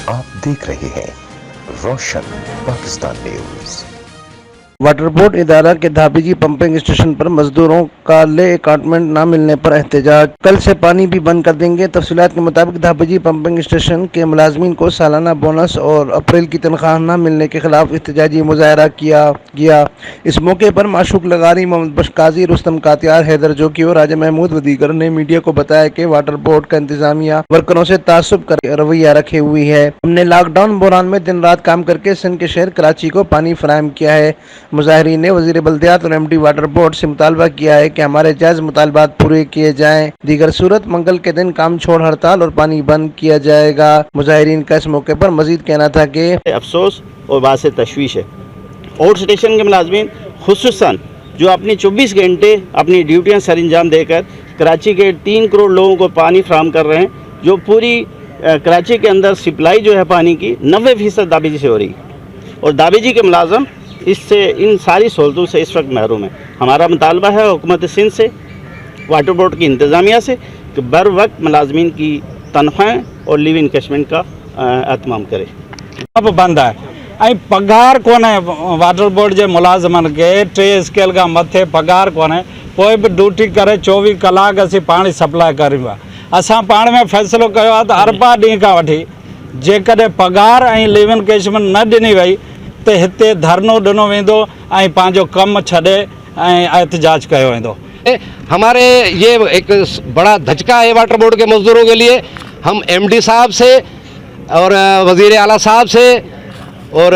आप देख रहे हैं रोशन पाकिस्तान न्यूज। वाटर बोर्ड इदारा के धाबीजी पंपिंग स्टेशन पर मजदूरों का ले अकाउंटमेंट न मिलने पर एहतजाज। कल से पानी भी बंद कर देंगे। तफसीलात के मुताबिक धाबीजी पंपिंग स्टेशन के मुलाजमीन को सालाना बोनस और अप्रैल की तनख्वाह न मिलने के खिलाफ एहतजाजी मुजाहरा किया गया। इस मौके पर माशूक लगारी, मोहम्मद बशकाजी, रुस्तम कातियार, हैदर जोकी और राजा महमूद व दीगर ने मीडिया को बताया कि वाटर बोर्ड का इंतजामिया वर्करों से तासुब कर रवैया रखे हुई है। हमने लॉकडाउन बहरान में दिन रात काम करके सिंध के शहर कराची को पानी फराहम किया है। मुजाहिरीन ने वज़ीर बल्दियात और एमडी वाटर बोर्ड से मुतालबा किया है कि हमारे जायज़ मुतालबात पूरे किए जाएं। दीगर सूरत मंगल के दिन काम छोड़ हड़ताल और पानी बंद किया जाएगा। मुजाहिरीन का इस मौके पर मजीद कहना था कि अफसोस और बात तशवीश है। आउट स्टेशन के मुलाजमीन खुसूसन जो अपनी 24 घंटे अपनी ड्यूटियाँ सर अंजाम देकर कराची के 3 करोड़ लोगों को पानी फराहम कर रहे हैं, जो पूरी कराची के अंदर सप्लाई जो है पानी की 90% दाबीजी से हो रही है और दाबीजी के मुलाजम इससे इन सारी सहूलतों से इस वक्त महरूम है। हमारा मुतालबा है हुकूमत सिंध से, वाटर बोर्ड की इंतज़ामिया से कि बर वक्त मुलाजमीन की तनख्वाहें और लिव इनकेशमेंट का एहतमाम करे। अब बंद है ऐं पगार कोन्हे वाटर बोर्ड जे मुलाज़मनि खे 3 स्केल खां मथे पगार कोन्हे, पोइ बि ड्यूटी करे 24 कलाक असीं पाणी सप्लाई करियूं आहे। असां पाण में फ़ैसिलो कयो आहे त अरबा ॾींहं खां वठी जेकॾहिं पगार ऐं लिव इनकेशमेंट न ॾिनी वई तो हिते धरनो ॾिनो वेंदो ऐं पंहिंजो कमु छॾे ऐं एहतजाज कयो वेंदो। हमारे ये एक बड़ा धचका है वाटर बोर्ड के मजदूरों के लिए। हम एमडी साहब से और वज़ीर आला साहब से और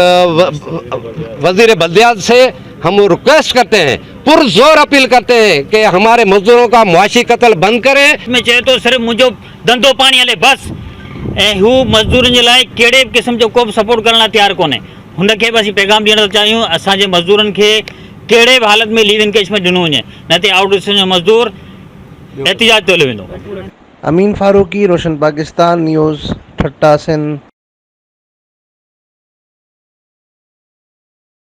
वज़ीर बल्दियात से हम रिक्वेस्ट करते हैं, पुरजोर अपील करते हैं कि हमारे मजदूरों का मुआशी कत्ल बंद करें। मैं चए तो सिर्फ मुझो धंधो पानी हले बस, ऐं हू मजदूरनि जे लाइ कहिड़े बि क़िस्म जो को बि सपोर्ट करण लाइ तयारु कोन्हे। हुनखे बि असीं पैगाम ॾियण था चाहियूं असांजे मज़दूरनि खे कहिड़े बि हालत में लीव इनकेशमेंट ॾिनो वञे, न त आउट स्टेशन जो मज़दूर एहतिजाज ते हलियो वेंदो। अमीन फारूकी, रोशन पाकिस्तान न्यूज़, ठट्टा सिंध।